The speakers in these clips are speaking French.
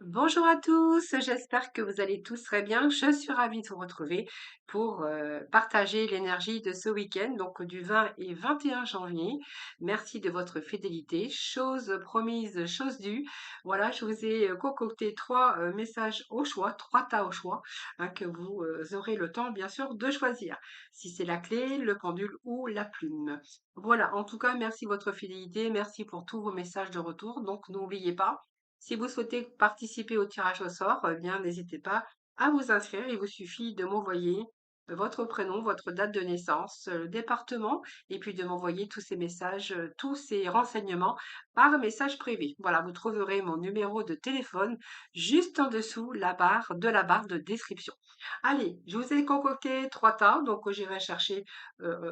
Bonjour à tous, j'espère que vous allez tous très bien. Je suis ravie de vous retrouver pour partager l'énergie de ce week-end, donc du 20 et 21 janvier. Merci de votre fidélité. Chose promise, chose due. Voilà, je vous ai concocté trois messages au choix, trois tas au choix, hein, que vous aurez le temps, bien sûr, de choisir. Si c'est la clé, le pendule ou la plume. Voilà, en tout cas, merci de votre fidélité, merci pour tous vos messages de retour. Donc, n'oubliez pas. Si vous souhaitez participer au tirage au sort, eh bien, n'hésitez pas à vous inscrire. Il vous suffit de m'envoyer votre prénom, votre date de naissance, le département, et puis de m'envoyer tous ces messages, tous ces renseignements par message privé. Voilà, vous trouverez mon numéro de téléphone juste en dessous de la barre de description. Allez, je vous ai concocté trois tas, donc j'irai chercher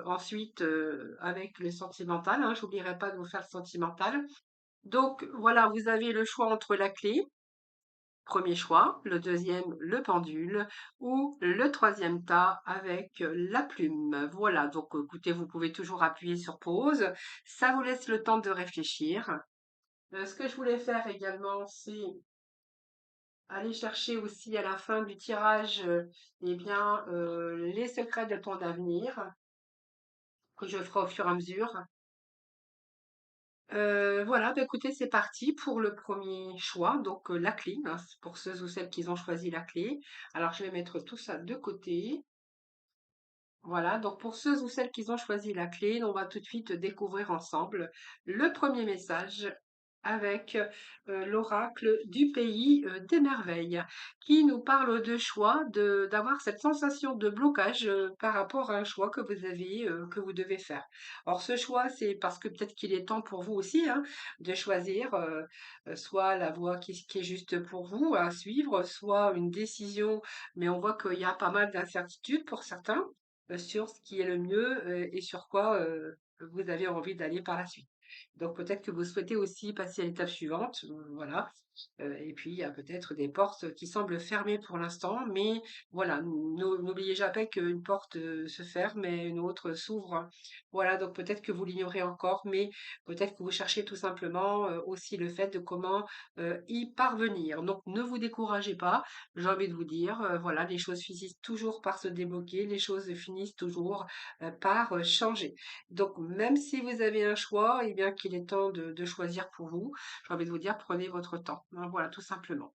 ensuite avec le sentimental. Hein, j'oublierai pas de vous faire le sentimental. Donc voilà, vous avez le choix entre la clé, premier choix, le deuxième, le pendule, ou le troisième tas avec la plume. Voilà, donc écoutez, vous pouvez toujours appuyer sur pause. Ça vous laisse le temps de réfléchir. Ce que je voulais faire également, c'est aller chercher aussi à la fin du tirage, eh bien, les secrets de ton avenir, que je ferai au fur et à mesure. Voilà, bah, écoutez, c'est parti pour le premier choix, donc la clé, hein, c'est pour ceux ou celles qui ont choisi la clé. Alors, je vais mettre tout ça de côté. Voilà, donc pour ceux ou celles qui ont choisi la clé, on va tout de suite découvrir ensemble le premier message avec l'oracle du pays des merveilles, qui nous parle de choix, d'avoir cette sensation de blocage par rapport à un choix que vous avez, que vous devez faire. Or, ce choix, c'est parce que peut-être qu'il est temps pour vous aussi, hein, de choisir soit la voie qui est juste pour vous à suivre, soit une décision, mais on voit qu'il y a pas mal d'incertitudes pour certains sur ce qui est le mieux et sur quoi vous avez envie d'aller par la suite. Donc peut-être que vous souhaitez aussi passer à l'étape suivante, voilà. Et puis il y a peut-être des portes qui semblent fermées pour l'instant, mais voilà, n'oubliez jamais qu'une porte se ferme et une autre s'ouvre. Voilà, donc peut-être que vous l'ignorez encore, mais peut-être que vous cherchez tout simplement aussi le fait de comment y parvenir. Donc ne vous découragez pas, j'ai envie de vous dire, voilà, les choses finissent toujours par se débloquer, les choses finissent toujours par changer. Donc, même si vous avez un choix, eh bien qu'il est temps de choisir pour vous, j'ai envie de vous dire, prenez votre temps. Hein, voilà, tout simplement.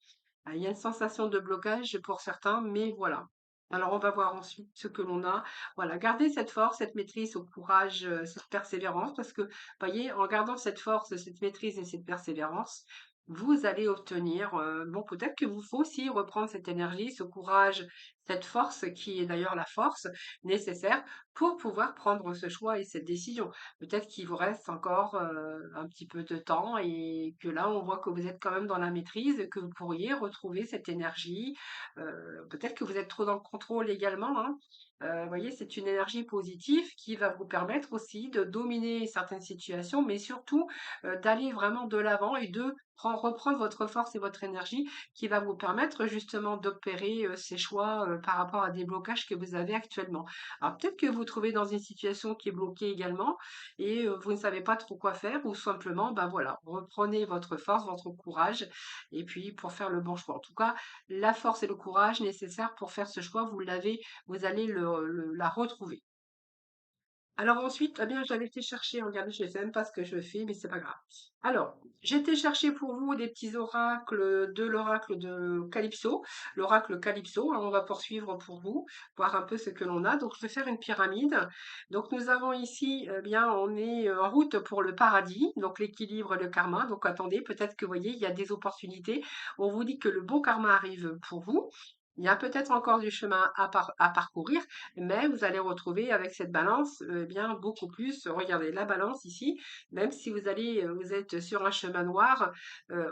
Il y a une sensation de blocage pour certains, mais voilà. Alors, on va voir ensuite ce que l'on a. Voilà, gardez cette force, cette maîtrise, ce courage, cette persévérance, parce que, voyez, en gardant cette force, cette maîtrise et cette persévérance, vous allez obtenir, bon, peut-être que vous faut aussi reprendre cette énergie, ce courage, cette force qui est d'ailleurs la force nécessaire pour pouvoir prendre ce choix et cette décision. Peut-être qu'il vous reste encore un petit peu de temps et que là, on voit que vous êtes quand même dans la maîtrise, que vous pourriez retrouver cette énergie. Peut-être que vous êtes trop dans le contrôle également, hein. Vous voyez, c'est une énergie positive qui va vous permettre aussi de dominer certaines situations, mais surtout d'aller vraiment de l'avant et de reprendre votre force et votre énergie qui va vous permettre justement d'opérer ces choix par rapport à des blocages que vous avez actuellement. Alors peut-être que vous vous trouvez dans une situation qui est bloquée également et vous ne savez pas trop quoi faire ou simplement, ben voilà, reprenez votre force, votre courage et puis pour faire le bon choix. En tout cas, la force et le courage nécessaires pour faire ce choix, vous l'avez, vous allez la retrouver. Alors ensuite, eh bien, j'avais été chercher, regardez, je ne sais même pas ce que je fais, mais c'est pas grave. Alors, j'ai été chercher pour vous des petits oracles de l'oracle de Calypso, l'oracle Calypso, hein, on va poursuivre pour vous, voir un peu ce que l'on a. Donc, je vais faire une pyramide. Donc, nous avons ici, eh bien, on est en route pour le paradis, donc l'équilibre, le karma. Donc, attendez, peut-être que, vous voyez, il y a des opportunités. On vous dit que le bon karma arrive pour vous. Il y a peut-être encore du chemin à parcourir, mais vous allez retrouver avec cette balance, eh bien beaucoup plus. Regardez la balance ici, même si vous êtes sur un chemin noir,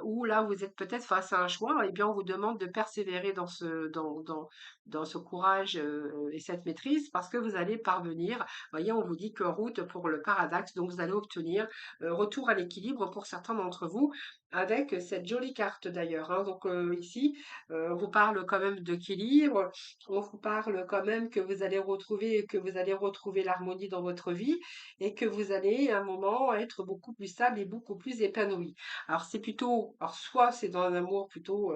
où là vous êtes peut-être face à un choix, eh bien on vous demande de persévérer dans ce courage et cette maîtrise parce que vous allez parvenir. Vous voyez, on vous dit qu'en route pour le paradoxe, donc vous allez obtenir retour à l'équilibre pour certains d'entre vous avec cette jolie carte d'ailleurs, hein. Donc ici, on vous parle quand même d'équilibre, on vous parle quand même que vous allez retrouver l'harmonie dans votre vie et que vous allez à un moment être beaucoup plus stable et beaucoup plus épanoui. Alors c'est plutôt, alors soit c'est dans un amour plutôt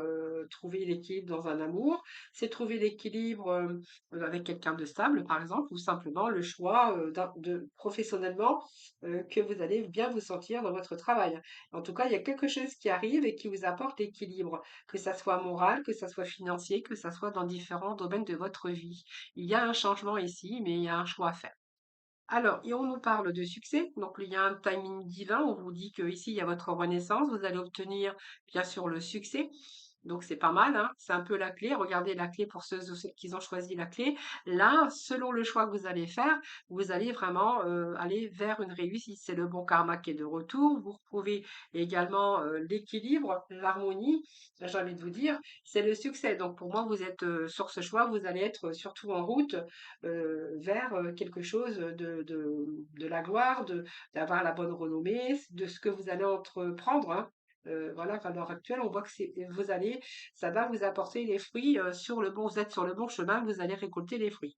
trouver l'équilibre dans un amour, c'est trouver l'équilibre avec quelqu'un de stable par exemple, ou simplement le choix de professionnellement que vous allez bien vous sentir dans votre travail. En tout cas, il y a quelque chose qui arrive et qui vous apporte l'équilibre, que ça soit moral, que ça soit financier, que ça soit dans différents domaines de votre vie. Il y a un changement ici, mais il y a un choix à faire. Alors, et on nous parle de succès. Donc, il y a un timing divin. On vous dit que ici, il y a votre renaissance. Vous allez obtenir, bien sûr, le succès. Donc, c'est pas mal, hein. C'est un peu la clé. Regardez la clé pour ceux ou celles qui ont choisi la clé. Là, selon le choix que vous allez faire, vous allez vraiment aller vers une réussite. C'est le bon karma qui est de retour. Vous retrouvez également l'équilibre, l'harmonie. J'ai envie de vous dire, c'est le succès. Donc, pour moi, vous êtes sur ce choix. Vous allez être surtout en route vers quelque chose de la gloire, d'avoir la bonne renommée, de ce que vous allez entreprendre, hein. Voilà, à l'heure actuelle, on voit que ça va vous apporter les fruits vous êtes sur le bon chemin, vous allez récolter les fruits.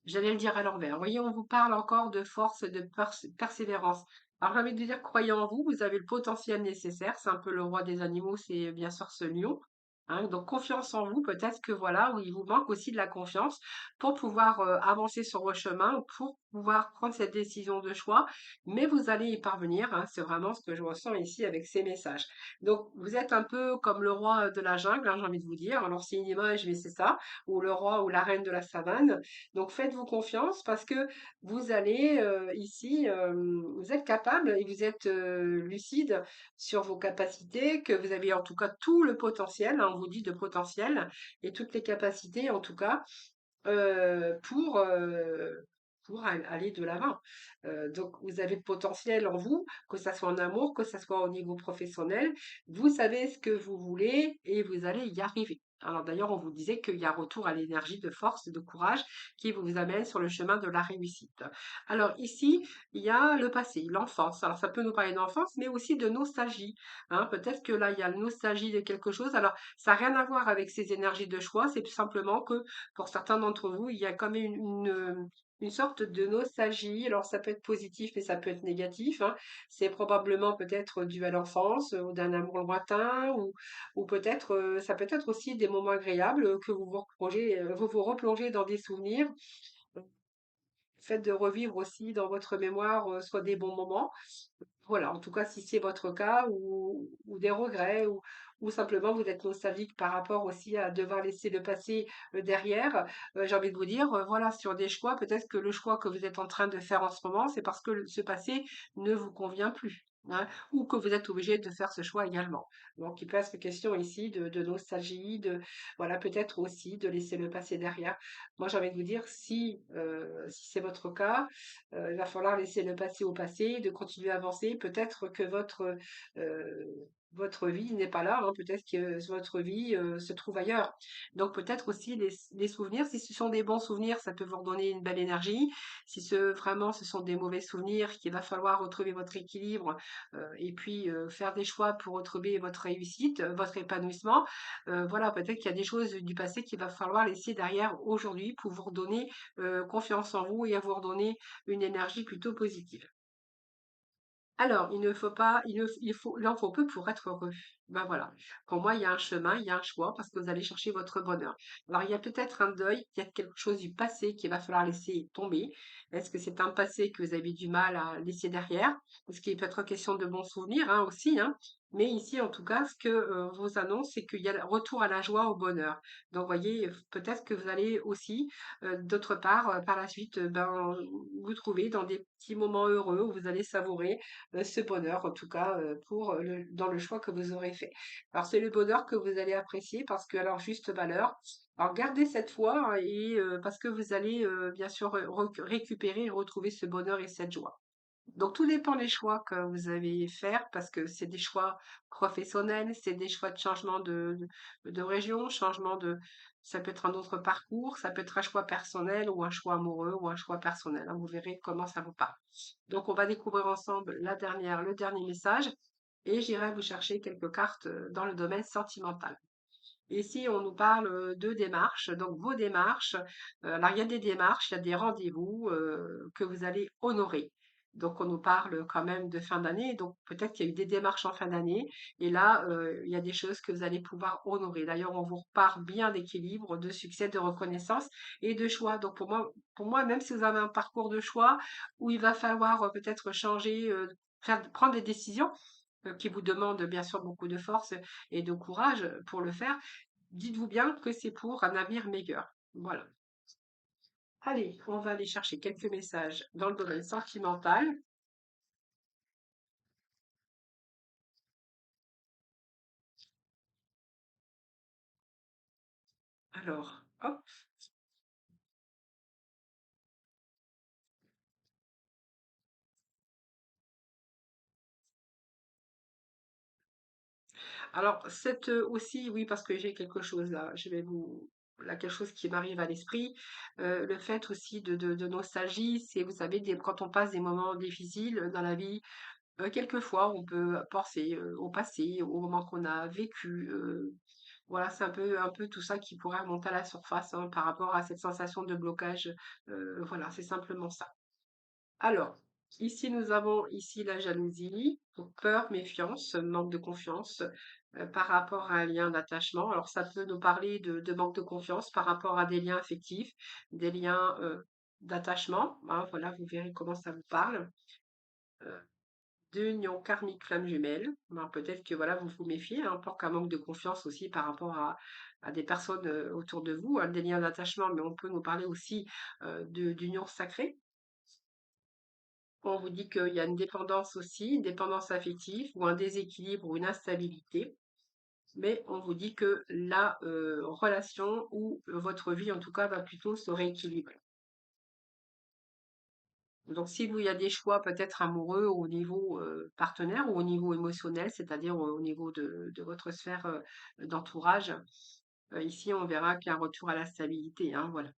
J'allais le dire à l'envers. Vous voyez, on vous parle encore de force, de persévérance. Alors, j'ai envie de vous dire, croyez en vous, vous avez le potentiel nécessaire. C'est un peu le roi des animaux, c'est bien sûr ce lion. Hein, donc, confiance en vous, peut-être que voilà, où il vous manque aussi de la confiance pour pouvoir avancer sur vos chemins, pour pouvoir prendre cette décision de choix. Mais vous allez y parvenir, hein, c'est vraiment ce que je ressens ici avec ces messages. Donc, vous êtes un peu comme le roi de la jungle, hein, j'ai envie de vous dire. Alors, c'est une image, mais c'est ça, ou le roi ou la reine de la savane. Donc faites-vous confiance parce que vous allez ici, vous êtes capable et vous êtes lucide sur vos capacités, que vous avez en tout cas tout le potentiel, hein, on vous dit de potentiel, et toutes les capacités en tout cas euh, pour, euh, aller de l'avant. Donc, vous avez le potentiel en vous, que ça soit en amour, que ça soit au niveau professionnel. Vous savez ce que vous voulez et vous allez y arriver. Alors d'ailleurs, on vous disait qu'il y a retour à l'énergie de force et de courage qui vous amène sur le chemin de la réussite. Alors ici, il y a le passé, l'enfance. Alors ça peut nous parler d'enfance, mais aussi de nostalgie, hein. Peut-être que là, il y a la nostalgie de quelque chose. Alors, ça n'a rien à voir avec ces énergies de choix, c'est tout simplement que pour certains d'entre vous, il y a quand même une sorte de nostalgie. Alors, ça peut être positif, mais ça peut être négatif, hein. C'est probablement peut-être dû à l'enfance ou d'un amour lointain, ou peut-être, ça peut être aussi des moments agréables que vous vous replongez dans des souvenirs. Faites de revivre aussi dans votre mémoire soit des bons moments. Voilà, en tout cas, si c'est votre cas, ou des regrets, ou simplement vous êtes nostalgique par rapport aussi à devoir laisser le passé derrière, j'ai envie de vous dire, voilà, sur des choix, peut-être que le choix que vous êtes en train de faire en ce moment, c'est parce que ce passé ne vous convient plus, hein, ou que vous êtes obligé de faire ce choix également. Donc, il peut être question ici de nostalgie, voilà, peut-être aussi de laisser le passé derrière. Moi, j'ai envie de vous dire, si c'est votre cas, il va falloir laisser le passé au passé, de continuer à avancer. Peut-être que votre vie n'est pas là, hein. Peut-être que votre vie se trouve ailleurs. Donc peut-être aussi les souvenirs, si ce sont des bons souvenirs, ça peut vous redonner une belle énergie. Si vraiment ce sont des mauvais souvenirs, qu'il va falloir retrouver votre équilibre et puis faire des choix pour retrouver votre réussite, votre épanouissement. Voilà, peut-être qu'il y a des choses du passé qu'il va falloir laisser derrière aujourd'hui pour vous redonner confiance en vous et à vous redonner une énergie plutôt positive. Alors, il ne faut pas, il en faut peu pour être heureux. Ben voilà. Pour moi, il y a un chemin, il y a un choix parce que vous allez chercher votre bonheur. Alors, il y a peut-être un deuil, il y a quelque chose du passé qu'il va falloir laisser tomber. Est-ce que c'est un passé que vous avez du mal à laisser derrière? Parce qu'il peut être question de bons souvenirs, hein, aussi, hein. Mais ici, en tout cas, ce que vous annonce, c'est qu'il y a le retour à la joie, au bonheur. Donc, voyez, peut-être que vous allez aussi, d'autre part, par la suite, ben, vous trouver dans des petits moments heureux où vous allez savourer ce bonheur, en tout cas, dans le choix que vous aurez fait. Alors, c'est le bonheur que vous allez apprécier parce que, alors, juste valeur. Alors, gardez cette foi hein, et parce que vous allez bien sûr récupérer et retrouver ce bonheur et cette joie. Donc, tout dépend des choix que vous allez faire parce que c'est des choix professionnels, c'est des choix de changement de région, ça peut être un autre parcours, ça peut être un choix personnel ou un choix amoureux ou un choix personnel, hein. Vous verrez comment ça vous parle. Donc, on va découvrir ensemble le dernier message et j'irai vous chercher quelques cartes dans le domaine sentimental. Ici, on nous parle de démarches, donc vos démarches. Alors, il y a des démarches, il y a des rendez-vous que vous allez honorer. Donc, on nous parle quand même de fin d'année. Donc, peut-être qu'il y a eu des démarches en fin d'année. Et là, il y a des choses que vous allez pouvoir honorer. D'ailleurs, on vous reparle bien d'équilibre, de succès, de reconnaissance et de choix. Donc, pour moi, même si vous avez un parcours de choix où il va falloir peut-être changer, prendre des décisions, qui vous demandent bien sûr beaucoup de force et de courage pour le faire, dites-vous bien que c'est pour un avenir meilleur. Voilà. Allez, on va aller chercher quelques messages dans le domaine sentimental. Alors, hop. Alors, cette aussi, oui, parce que j'ai quelque chose là, je vais vous. Là, quelque chose qui m'arrive à l'esprit, le fait aussi de nostalgie, c'est, vous savez, quand on passe des moments difficiles dans la vie, quelquefois on peut penser au passé, au moment qu'on a vécu. Voilà, c'est un peu tout ça qui pourrait remonter à la surface hein, par rapport à cette sensation de blocage. Voilà, c'est simplement ça. Alors, ici nous avons ici la jalousie, donc peur, méfiance, manque de confiance par rapport à un lien d'attachement. Alors, ça peut nous parler de manque de confiance par rapport à des liens affectifs, des liens d'attachement. Hein, voilà, vous verrez comment ça vous parle. Euh, D'union karmique flamme jumelle. Ben, peut-être que voilà, vous vous méfiez, hein, pour qu'un manque de confiance aussi par rapport à des personnes autour de vous, hein, des liens d'attachement, mais on peut nous parler aussi d'union sacrée. On vous dit qu'il y a une dépendance aussi, une dépendance affective ou un déséquilibre ou une instabilité, mais on vous dit que la relation ou votre vie en tout cas va plutôt se rééquilibrer. Donc, si vous, il y a des choix peut-être amoureux au niveau partenaire ou au niveau émotionnel, c'est-à-dire au niveau de votre sphère d'entourage, ici, on verra qu'il y a un retour à la stabilité, hein, voilà.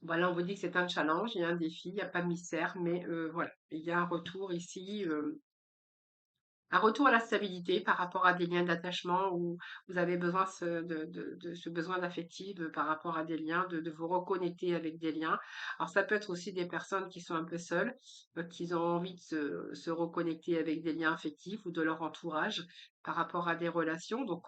Voilà, on vous dit que c'est un challenge, il y a un défi, il n'y a pas de mystère, mais voilà, il y a un retour ici. Un retour à la stabilité par rapport à des liens d'attachement où vous avez besoin de ce besoin d'affectif par rapport à des liens, de vous reconnecter avec des liens. Alors ça peut être aussi des personnes qui sont un peu seules, qui ont envie de se reconnecter avec des liens affectifs ou de leur entourage par rapport à des relations. Donc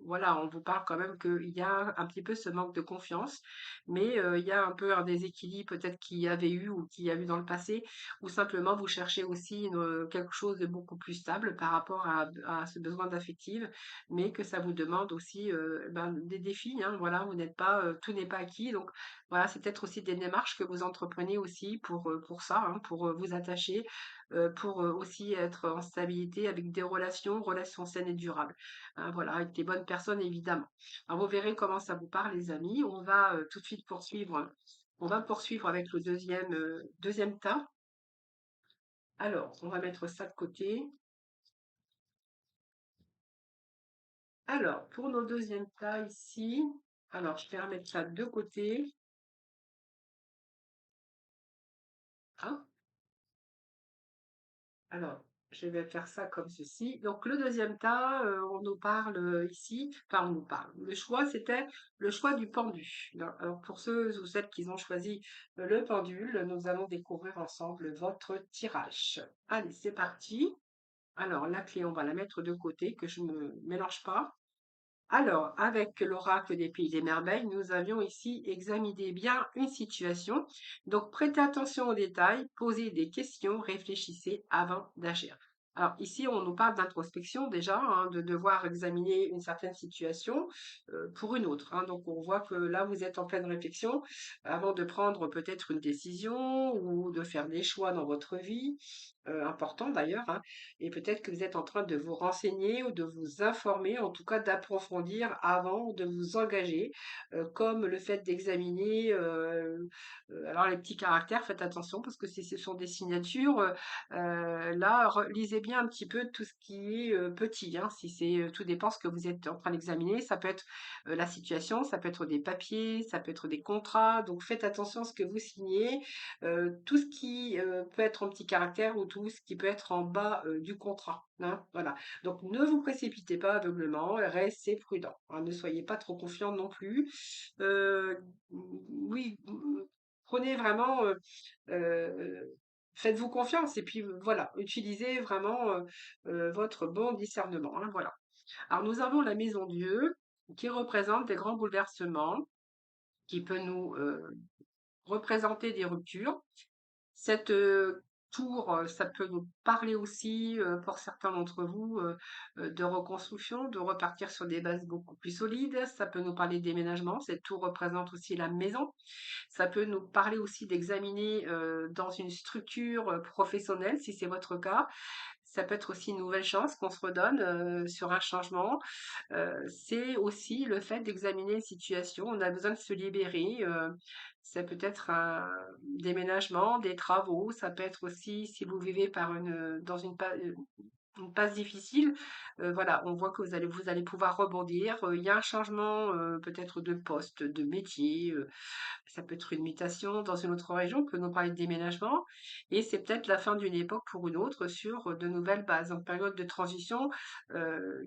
voilà, on vous parle quand même qu'il y a un petit peu ce manque de confiance, mais il y a un peu un déséquilibre peut-être qu'il y avait eu ou qu'il y a eu dans le passé ou simplement vous cherchez aussi quelque chose de beaucoup plus stable par rapport à ce besoin d'affective, mais que ça vous demande aussi ben, des défis, hein, voilà, vous n'êtes pas, tout n'est pas acquis, donc voilà, c'est peut-être aussi des démarches que vous entreprenez aussi pour ça, hein, pour vous attacher, pour aussi être en stabilité avec des relations saines et durables, hein, voilà, avec des bonnes personnes évidemment. Alors vous verrez comment ça vous parle les amis, on va tout de suite poursuivre. On va poursuivre avec le deuxième tas. Alors, on va mettre ça de côté. Alors, pour nos deuxièmes tas ici, alors je vais remettre ça de côté. Hein. Alors, je vais faire ça comme ceci. Donc, le deuxième tas, on nous parle ici, enfin, on nous parle. Le choix, c'était le choix du pendu. Alors, pour ceux ou celles qui ont choisi le pendule, nous allons découvrir ensemble votre tirage. Allez, c'est parti. Alors, la clé, on va la mettre de côté, que je ne mélange pas. Alors, avec l'oracle des pays des merveilles, nous avions ici examiné bien une situation. Donc, prêtez attention aux détails, posez des questions, réfléchissez avant d'agir. Alors, ici, on nous parle d'introspection déjà, hein, de devoir examiner une certaine situation pour une autre, hein. Donc, on voit que là, vous êtes en pleine réflexion avant de prendre peut-être une décision ou de faire des choix dans votre vie. important d'ailleurs, hein, et peut-être que vous êtes en train de vous renseigner ou de vous informer, en tout cas d'approfondir avant de vous engager, comme le fait d'examiner, alors les petits caractères, faites attention parce que si ce sont des signatures, là, lisez bien un petit peu tout ce qui est petit, hein, si c'est, tout dépend ce que vous êtes en train d'examiner. Ça peut être la situation, ça peut être des papiers, ça peut être des contrats. Donc faites attention à ce que vous signez, tout ce qui peut être en petit caractère ou tout ce qui peut être en bas du contrat, hein, voilà. Donc ne vous précipitez pas aveuglement, restez prudent, hein, ne soyez pas trop confiant non plus. Euh, oui, prenez vraiment, euh, faites-vous confiance et puis voilà, utilisez vraiment votre bon discernement, hein, voilà. Alors nous avons la maison Dieu qui représente des grands bouleversements, qui peut nous représenter des ruptures. Cette tour, ça peut nous parler aussi, pour certains d'entre vous, de reconstruction, de repartir sur des bases beaucoup plus solides. Ça peut nous parler de déménagement. Cette tour représente aussi la maison. Ça peut nous parler aussi d'examiner, dans une structure, professionnelle, si c'est votre cas. Ça peut être aussi une nouvelle chance qu'on se redonne, sur un changement. C'est aussi le fait d'examiner une situation. On a besoin de se libérer. Ça peut être un déménagement, des travaux. Ça peut être aussi si vous vivez dans une passe difficile. Voilà, on voit que vous allez pouvoir rebondir. Il y a un changement peut-être de poste, de métier. Ça peut être une mutation dans une autre région, on peut nous parler de déménagement, et c'est peut-être la fin d'une époque pour une autre sur de nouvelles bases. En période de transition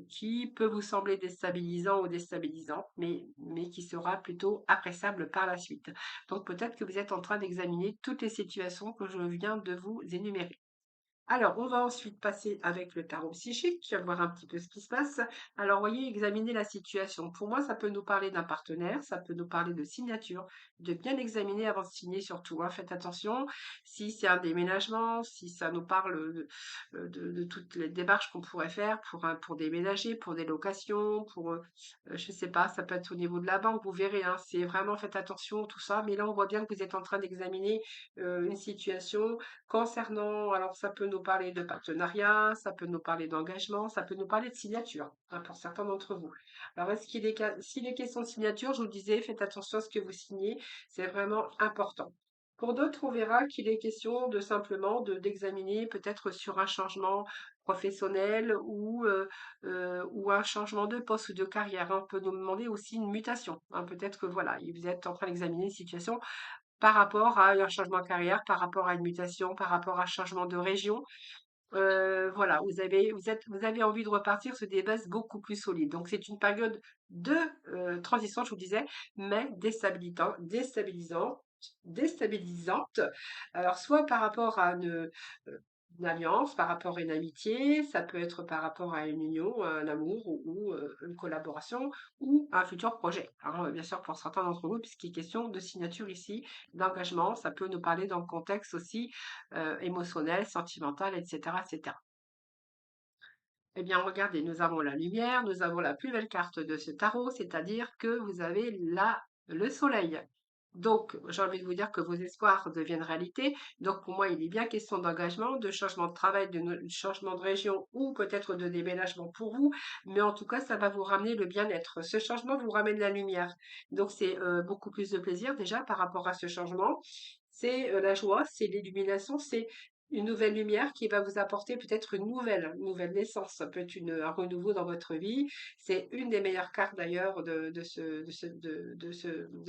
qui peut vous sembler déstabilisant ou déstabilisant, mais qui sera plutôt appréciable par la suite. Donc peut-être que vous êtes en train d'examiner toutes les situations que je viens de vous énumérer. Alors, on va ensuite passer avec le tarot psychique, voir un petit peu ce qui se passe. Alors, voyez, examiner la situation. Pour moi, ça peut nous parler d'un partenaire, ça peut nous parler de signature, de bien examiner avant de signer surtout, hein. Faites attention, si c'est un déménagement, si ça nous parle de toutes les démarches qu'on pourrait faire pour déménager, pour des locations, je sais pas, ça peut être au niveau de la banque, vous verrez, hein, c'est vraiment, faites attention, tout ça. Mais là, on voit bien que vous êtes en train d'examiner une situation concernant, alors ça peut nous parler de partenariat, ça peut nous parler d'engagement, ça peut nous parler de signature, hein, pour certains d'entre vous. Alors, s'il est question de signature, je vous le disais, faites attention à ce que vous signez, c'est vraiment important. Pour d'autres, on verra qu'il est question de simplement d'examiner peut-être sur un changement professionnel ou un changement de poste ou de carrière, hein. On peut nous demander aussi une mutation, hein. Peut-être que voilà, vous êtes en train d'examiner une situation par rapport à un changement de carrière, par rapport à une mutation, par rapport à un changement de région. Voilà, vous avez envie de repartir sur des bases beaucoup plus solides. Donc c'est une période de transition, je vous disais, mais déstabilisante. Alors soit par rapport à une alliance, par rapport à une amitié, ça peut être par rapport à une union, un amour ou une collaboration ou un futur projet, hein. Bien sûr, pour certains d'entre vous, puisqu'il est question de signature ici, d'engagement, ça peut nous parler dans le contexte aussi émotionnel, sentimental, etc., etc. Eh bien, regardez, nous avons la lumière, nous avons la plus belle carte de ce tarot, c'est-à-dire que vous avez le soleil. Donc, j'ai envie de vous dire que vos espoirs deviennent réalité. Donc, pour moi, il est bien question d'engagement, de changement de travail, changement de région ou peut-être de déménagement pour vous. Mais en tout cas, ça va vous ramener le bien-être. Ce changement vous ramène la lumière. Donc, c'est beaucoup plus de plaisir déjà par rapport à ce changement. C'est la joie, c'est l'illumination, c'est une nouvelle lumière qui va vous apporter peut-être une nouvelle naissance. Ça peut être un renouveau dans votre vie. C'est une des meilleures cartes d'ailleurs de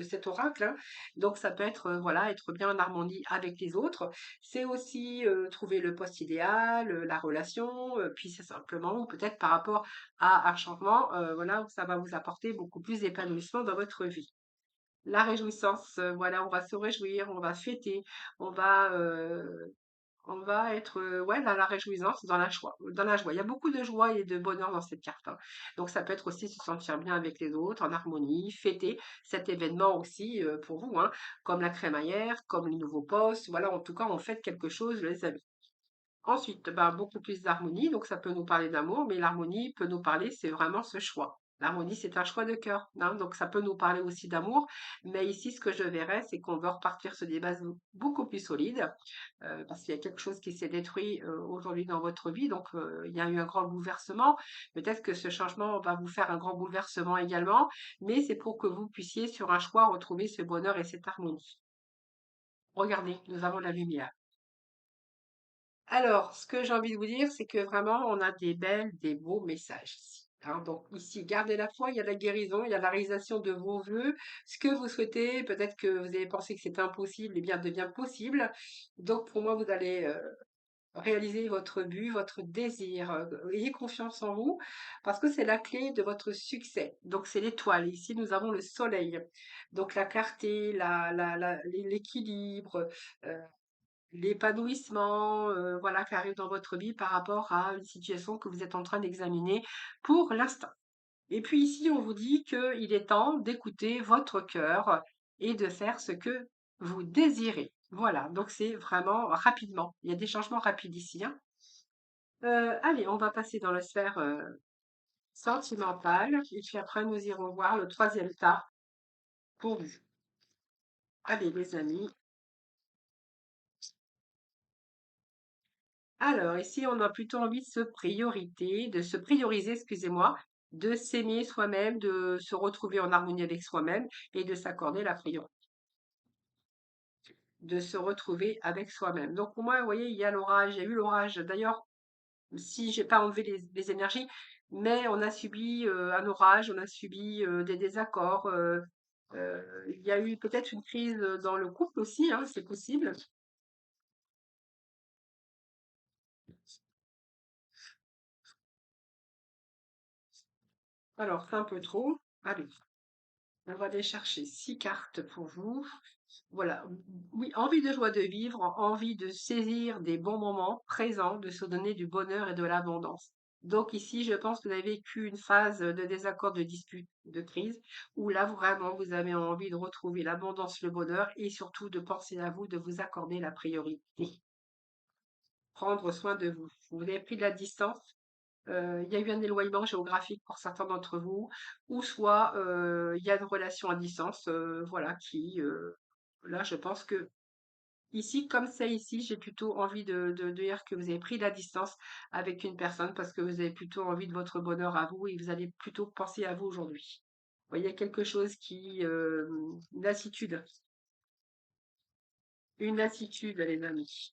cet oracle, hein. Donc ça peut être voilà, être bien en harmonie avec les autres. C'est aussi trouver le poste idéal, la relation, puis c'est simplement peut-être par rapport à un changement, voilà, ça va vous apporter beaucoup plus d'épanouissement dans votre vie. La réjouissance, voilà, on va se réjouir, on va fêter, on va, heu, on va être, ouais, dans la réjouissance, dans la joie, dans la joie. Il y a beaucoup de joie et de bonheur dans cette carte, hein. Donc ça peut être aussi se sentir bien avec les autres, en harmonie, fêter cet événement aussi, pour vous, hein, comme la crémaillère, comme le nouveau poste. Voilà, en tout cas, on fête quelque chose, les amis. Ensuite, ben, beaucoup plus d'harmonie, donc ça peut nous parler d'amour, mais l'harmonie peut nous parler, c'est vraiment ce choix. L'harmonie, c'est un choix de cœur, hein, donc ça peut nous parler aussi d'amour. Mais ici, ce que je verrais, c'est qu'on veut repartir sur des bases beaucoup plus solides, parce qu'il y a quelque chose qui s'est détruit aujourd'hui dans votre vie. Donc, il y a eu un grand bouleversement. Peut-être que ce changement va vous faire un grand bouleversement également, mais c'est pour que vous puissiez, sur un choix, retrouver ce bonheur et cette harmonie. Regardez, nous avons la lumière. Alors, ce que j'ai envie de vous dire, c'est que vraiment, on a des beaux messages ici, hein. Donc ici, gardez la foi, il y a la guérison, il y a la réalisation de vos vœux. Ce que vous souhaitez, peut-être que vous avez pensé que c'était impossible, eh bien, devient possible. Donc pour moi, vous allez réaliser votre but, votre désir. Ayez confiance en vous, parce que c'est la clé de votre succès. Donc c'est l'étoile. Ici, nous avons le soleil. Donc la clarté, l'équilibre. euh, L'épanouissement, voilà, qui arrive dans votre vie par rapport à une situation que vous êtes en train d'examiner pour l'instant. Et puis ici, on vous dit qu'il est temps d'écouter votre cœur et de faire ce que vous désirez. Voilà, donc c'est vraiment rapidement. Il y a des changements rapides ici, hein. Allez, on va passer dans la sphère sentimentale et puis après nous irons voir le troisième tas pour vous. Allez, les amis. Alors, ici, on a plutôt envie de se prioriser, excusez-moi, de s'aimer soi-même, de se retrouver en harmonie avec soi-même et de s'accorder la priorité, de se retrouver avec soi-même. Donc, pour moi, vous voyez, il y a l'orage, il y a eu l'orage. D'ailleurs, si j'ai pas enlevé les énergies, mais on a subi un orage, on a subi des désaccords. Il y a eu peut-être une crise dans le couple aussi, hein, c'est possible. Alors, c'est un peu trop. Allez. On va aller chercher 6 cartes pour vous. Voilà. Oui, envie de joie de vivre, envie de saisir des bons moments présents, de se donner du bonheur et de l'abondance. Donc ici, je pense que vous avez vécu une phase de désaccord, de dispute, de crise, où là, vraiment, vous avez envie de retrouver l'abondance, le bonheur et surtout de penser à vous, de vous accorder la priorité. Prendre soin de vous. Vous avez pris de la distance, il y a eu un éloignement géographique pour certains d'entre vous, ou soit il y a une relation à distance, voilà, là, je pense que ici, comme c'est ici, j'ai plutôt envie de dire que vous avez pris la distance avec une personne parce que vous avez plutôt envie de votre bonheur à vous et vous allez plutôt penser à vous aujourd'hui. Vous voyez, il y a quelque chose une lassitude, les amis.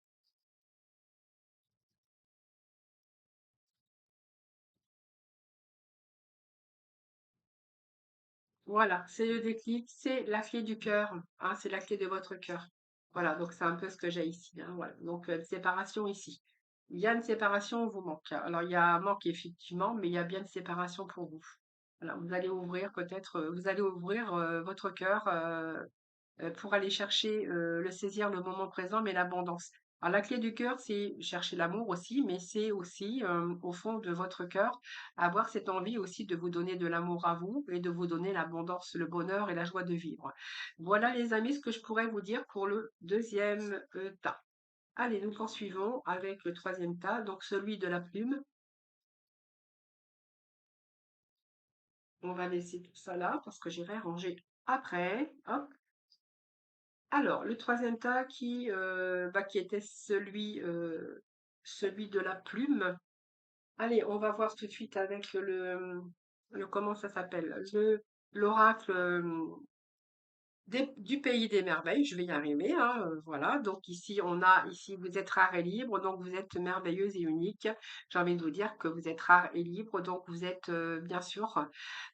Voilà, c'est le déclic, c'est la clé du cœur, hein, c'est la clé de votre cœur. Voilà, donc c'est un peu ce que j'ai ici, hein, voilà. Donc une séparation ici. Il y a une séparation, vous manque. Alors il y a un manque effectivement, mais il y a bien une séparation pour vous. Voilà, vous allez ouvrir peut-être, vous allez ouvrir votre cœur pour aller chercher, le saisir le moment présent, mais l'abondance. Alors la clé du cœur, c'est chercher l'amour aussi, mais c'est aussi, au fond de votre cœur, avoir cette envie aussi de vous donner de l'amour à vous et de vous donner l'abondance, le bonheur et la joie de vivre. Voilà les amis, ce que je pourrais vous dire pour le deuxième tas. Allez, nous poursuivons avec le troisième tas, donc celui de la plume. On va laisser tout ça là parce que j'irai ranger après. Hop. Alors, le troisième tas qui était celui de la plume. Allez, on va voir tout de suite avec comment ça s'appelle? L'oracle du pays des merveilles. Je vais y arriver, hein, voilà. Donc ici, vous êtes rare et libre, donc vous êtes merveilleuse et unique. J'ai envie de vous dire que vous êtes rare et libre, donc vous êtes bien sûr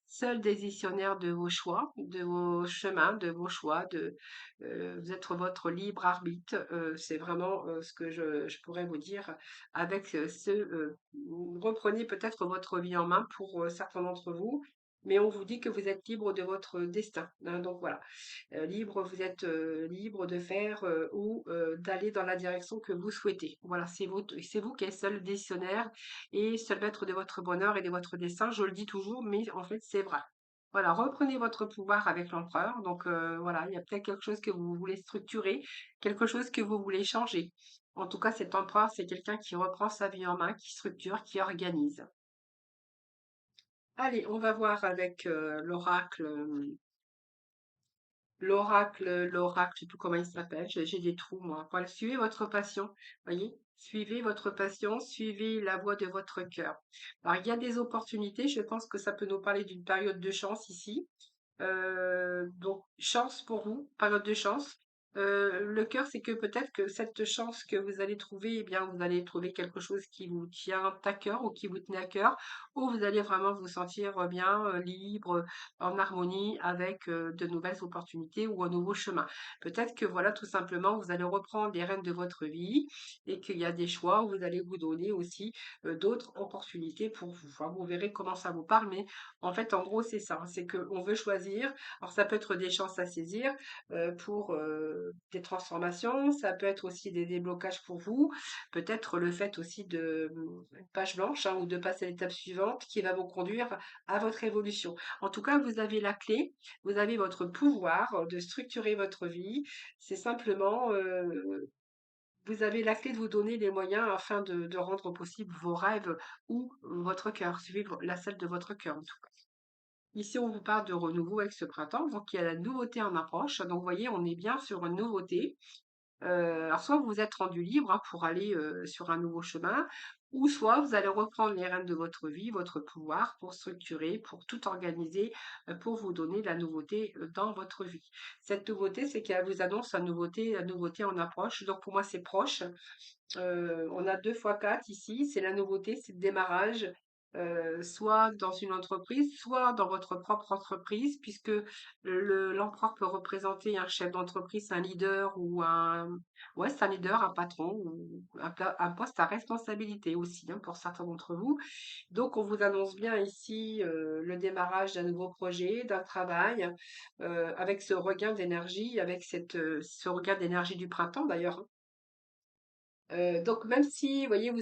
seul décisionnaire de vos choix, de vos chemins, de vos choix, vous êtes votre libre arbitre. C'est vraiment ce que je pourrais vous dire avec reprenez peut-être votre vie en main pour certains d'entre vous, mais on vous dit que vous êtes libre de votre destin, hein. Donc voilà, libre, vous êtes libre de faire ou d'aller dans la direction que vous souhaitez. Voilà, c'est vous qui êtes seul décisionnaire et seul maître de votre bonheur et de votre destin. Je le dis toujours, mais en fait, c'est vrai. Voilà, reprenez votre pouvoir avec l'empereur. Donc voilà, il y a peut-être quelque chose que vous voulez structurer, quelque chose que vous voulez changer. En tout cas, cet empereur, c'est quelqu'un qui reprend sa vie en main, qui structure, qui organise. Allez, on va voir avec l'oracle, je sais plus comment il s'appelle, j'ai des trous moi. Voilà, suivez votre passion, voyez? Suivez votre passion, suivez la voie de votre cœur. Alors, il y a des opportunités, je pense que ça peut nous parler d'une période de chance ici. Donc chance pour vous, période de chance. Le cœur, c'est que peut-être que cette chance que vous allez trouver, eh bien, vous allez trouver quelque chose qui vous tient à cœur ou qui vous tenait à cœur, ou vous allez vraiment vous sentir bien, libre, en harmonie avec de nouvelles opportunités ou un nouveau chemin. Peut-être que voilà, tout simplement, vous allez reprendre les rênes de votre vie et qu'il y a des choix où vous allez vous donner aussi d'autres opportunités pour vous. Enfin, vous verrez comment ça vous parle, mais en fait, en gros, c'est ça, hein, c'est qu'on veut choisir. Alors, ça peut être des chances à saisir pour des transformations, ça peut être aussi des déblocages pour vous, peut-être le fait aussi de une page blanche hein, ou de passer à l'étape suivante qui va vous conduire à votre évolution. En tout cas, vous avez la clé, vous avez votre pouvoir de structurer votre vie. C'est simplement, vous avez la clé de vous donner les moyens afin de rendre possible vos rêves ou votre cœur, suivre la selle de votre cœur en tout cas. Ici, on vous parle de renouveau avec ce printemps, donc il y a la nouveauté en approche. Donc, vous voyez, on est bien sur une nouveauté. Alors, soit vous vous êtes rendu libre hein, pour aller sur un nouveau chemin, ou soit vous allez reprendre les rênes de votre vie, votre pouvoir pour structurer, pour tout organiser, pour vous donner la nouveauté dans votre vie. Cette nouveauté, c'est qu'elle vous annonce la nouveauté en approche. Donc, pour moi, c'est proche. On a 2 fois 4 ici, c'est la nouveauté, c'est le démarrage, soit dans une entreprise, soit dans votre propre entreprise, puisque l'empereur peut représenter un chef d'entreprise, un leader ou ouais, c'est un leader, un patron ou un poste à responsabilité aussi, hein, pour certains d'entre vous. Donc on vous annonce bien ici, le démarrage d'un nouveau projet, d'un travail, avec ce regain d'énergie, avec ce regain d'énergie du printemps d'ailleurs, hein. Donc même si, vous voyez, vous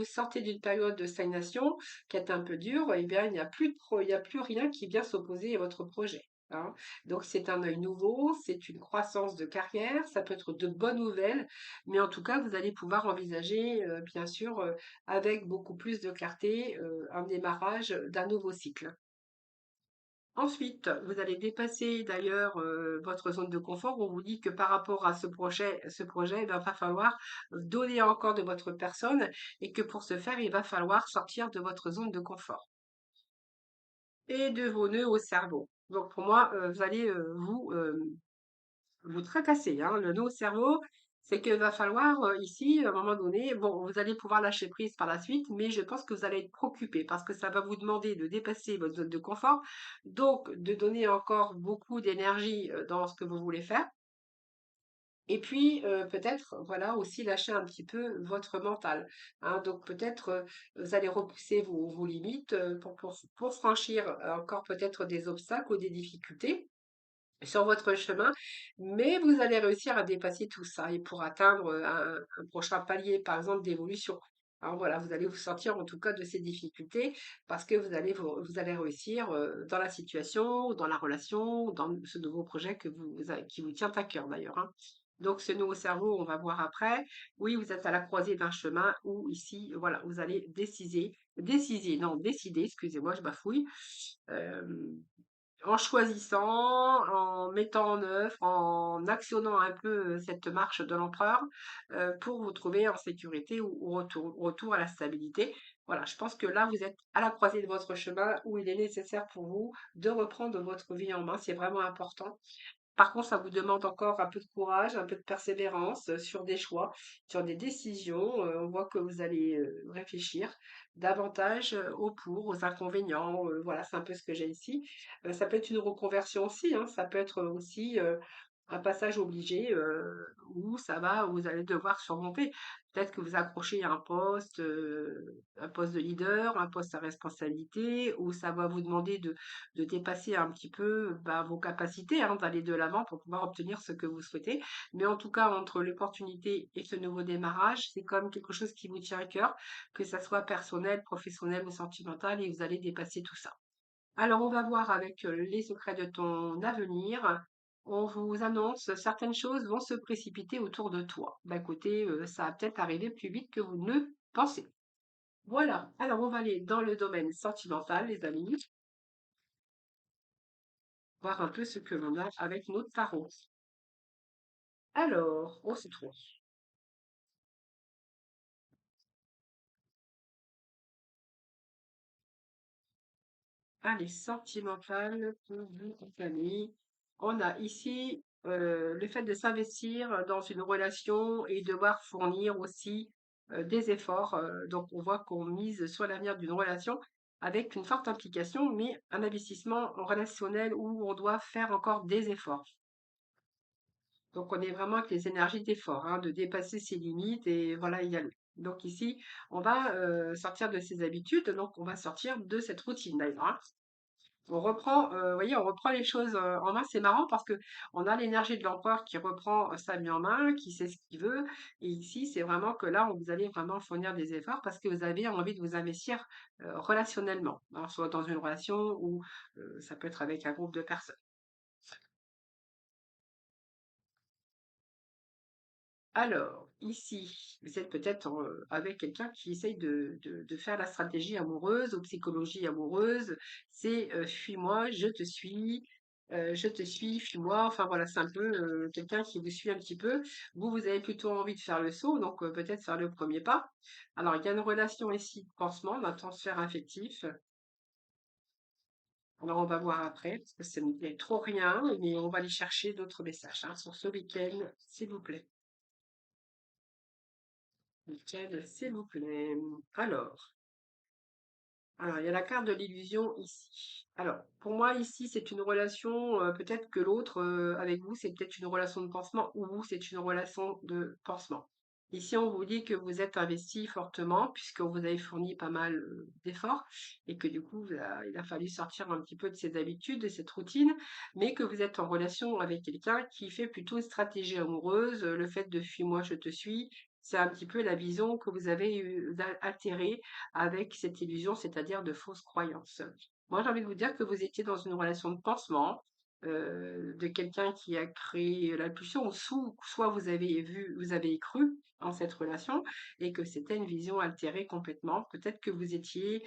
sortez d'une période de stagnation qui est un peu dure, eh bien, il n'y a plus rien qui vient s'opposer à votre projet, hein. Donc c'est un œil nouveau, c'est une croissance de carrière, ça peut être de bonnes nouvelles, mais en tout cas, vous allez pouvoir envisager, bien sûr, avec beaucoup plus de clarté, un démarrage d'un nouveau cycle. Ensuite, vous allez dépasser d'ailleurs votre zone de confort. On vous dit que par rapport à ce projet, il va pas falloir donner encore de votre personne et que pour ce faire, il va falloir sortir de votre zone de confort et de vos nœuds au cerveau. Donc pour moi, vous allez vous tracasser, hein. Le nœud au cerveau, c'est qu'il va falloir ici, à un moment donné, bon, vous allez pouvoir lâcher prise par la suite, mais je pense que vous allez être préoccupé parce que ça va vous demander de dépasser votre zone de confort, donc de donner encore beaucoup d'énergie dans ce que vous voulez faire. Et puis, peut-être, voilà, aussi lâcher un petit peu votre mental, hein. Donc peut-être, vous allez repousser vos limites pour franchir encore peut-être des obstacles ou des difficultés sur votre chemin, mais vous allez réussir à dépasser tout ça et pour atteindre un prochain palier, par exemple, d'évolution. Alors voilà, vous allez vous sortir en tout cas de ces difficultés parce que vous allez réussir dans la situation, dans la relation, dans ce nouveau projet qui vous tient à cœur d'ailleurs, hein. Donc ce nouveau cerveau, on va voir après. Oui, vous êtes à la croisée d'un chemin où ici, voilà, vous allez décider, excusez-moi, je bafouille. Euh, En choisissant, en mettant en œuvre, en actionnant un peu cette marche de l'empereur pour vous trouver en sécurité ou retour à la stabilité. Voilà, je pense que là, vous êtes à la croisée de votre chemin où il est nécessaire pour vous de reprendre votre vie en main. C'est vraiment important. Par contre, ça vous demande encore un peu de courage, un peu de persévérance sur des choix, sur des décisions. On voit que vous allez réfléchir davantage aux pour, aux inconvénients. Voilà, c'est un peu ce que j'ai ici. Ça peut être une reconversion aussi, hein, ça peut être aussi un passage obligé où où vous allez devoir surmonter. Peut-être que vous accrochez à un poste de leader, un poste à responsabilité, où ça va vous demander de dépasser un petit peu bah, vos capacités, hein, d'aller de l'avant pour pouvoir obtenir ce que vous souhaitez. Mais en tout cas, entre l'opportunité et ce nouveau démarrage, c'est quand même quelque chose qui vous tient à cœur, que ça soit personnel, professionnel ou sentimental, et vous allez dépasser tout ça. Alors, on va voir avec les secrets de ton avenir. On vous annonce certaines choses vont se précipiter autour de toi. D'un côté, ça va peut-être arriver plus vite que vous ne pensez. Voilà, alors on va aller dans le domaine sentimental, les amis, voir un peu ce que l'on a avec notre tarot. Alors, on se trouve. Allez, sentimental pour vous, compagnie. On a ici le fait de s'investir dans une relation et devoir fournir aussi des efforts. Donc, on voit qu'on mise sur l'avenir d'une relation avec une forte implication, mais un investissement relationnel où on doit faire encore des efforts. Donc, on est vraiment avec les énergies d'effort, hein, de dépasser ses limites et voilà, y aller. Donc ici, on va sortir de ses habitudes, donc on va sortir de cette routine d'ailleurs, hein. On reprend, vous voyez, on reprend les choses en main. C'est marrant parce que on a l'énergie de l'empereur qui reprend sa vie en main, qui sait ce qu'il veut. Et ici, c'est vraiment que là, vous allez vraiment fournir des efforts parce que vous avez envie de vous investir relationnellement, hein, soit dans une relation ou ça peut être avec un groupe de personnes. Alors, ici, vous êtes peut-être avec quelqu'un qui essaye de faire la stratégie amoureuse ou psychologie amoureuse. C'est fuis-moi, je te suis, fuis-moi. Enfin voilà, c'est un peu quelqu'un qui vous suit un petit peu. Vous, vous avez plutôt envie de faire le saut, donc peut-être faire le premier pas. Alors, il y a une relation ici de pansement, d'un transfert affectif. Alors, on va voir après, parce que ça ne plaît trop rien, mais on va aller chercher d'autres messages hein, sur ce week-end, s'il vous plaît. Nickel, s'il vous plaît. Alors, il y a la carte de l'illusion ici. Alors, pour moi, ici, c'est une relation, peut-être que l'autre, avec vous, c'est peut-être une relation de pansement ou vous, c'est une relation de pansement. Ici, on vous dit que vous êtes investi fortement puisque vous avez fourni pas mal d'efforts et que du coup, il a fallu sortir un petit peu de ses habitudes, de cette routine, mais que vous êtes en relation avec quelqu'un qui fait plutôt une stratégie amoureuse, le fait de fuis-moi, je te suis, c'est un petit peu la vision que vous avez altérée avec cette illusion, c'est-à-dire de fausses croyances. Moi, j'ai envie de vous dire que vous étiez dans une relation de pansement, de quelqu'un qui a créé la pulsion, ou soit vous avez vu, vous avez cru en cette relation et que c'était une vision altérée complètement. Peut-être que vous étiez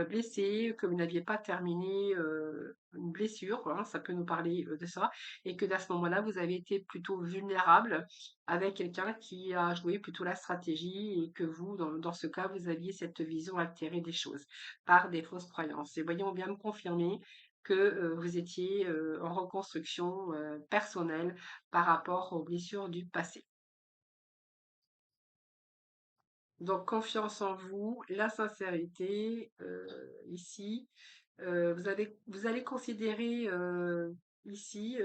blessé, que vous n'aviez pas terminé une blessure, hein, ça peut nous parler de ça, et que à ce moment-là, vous avez été plutôt vulnérable avec quelqu'un qui a joué plutôt la stratégie et que vous, dans ce cas, vous aviez cette vision altérée des choses par des fausses croyances. Et voyons bien me confirmer que vous étiez en reconstruction personnelle par rapport aux blessures du passé. Donc, confiance en vous, la sincérité, ici. Vous allez considérer ici,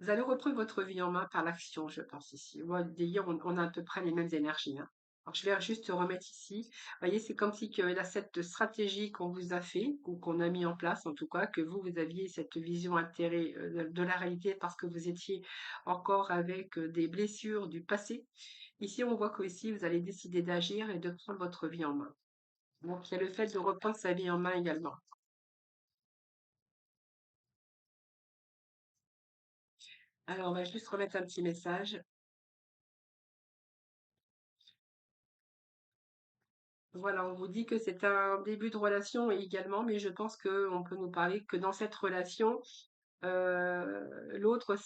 vous allez reprendre votre vie en main par l'action, je pense ici. D'ailleurs, on a à peu près les mêmes énergies, hein. Alors, je vais juste remettre ici. Vous voyez, c'est comme si que là, cette stratégie qu'on vous a fait, ou qu'on a mis en place, en tout cas, que vous aviez cette vision altérée de la réalité parce que vous étiez encore avec des blessures du passé. Ici, on voit que ici, vous allez décider d'agir et de prendre votre vie en main. Donc, il y a le fait de reprendre sa vie en main également. Alors, on va juste remettre un petit message. Voilà, on vous dit que c'est un début de relation également, mais je pense qu'on peut nous parler que dans cette relation, l'autre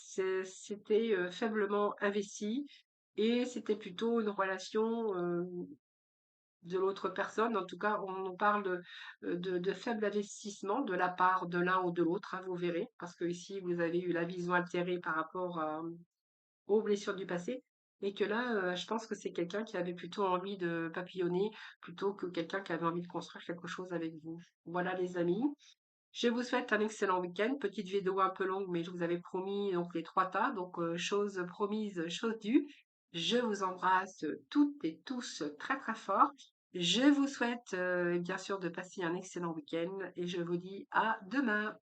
s'était faiblement investi et c'était plutôt une relation de l'autre personne. En tout cas, on nous parle de faible investissement de la part de l'un ou de l'autre, hein, vous verrez, parce que ici, vous avez eu la vision altérée par rapport aux blessures du passé. Et que là, je pense que c'est quelqu'un qui avait plutôt envie de papillonner plutôt que quelqu'un qui avait envie de construire quelque chose avec vous. Voilà les amis. Je vous souhaite un excellent week-end. Petite vidéo un peu longue, mais je vous avais promis donc les trois tas. Donc, chose promise, chose due. Je vous embrasse toutes et tous très très fort. Je vous souhaite bien sûr de passer un excellent week-end et je vous dis à demain.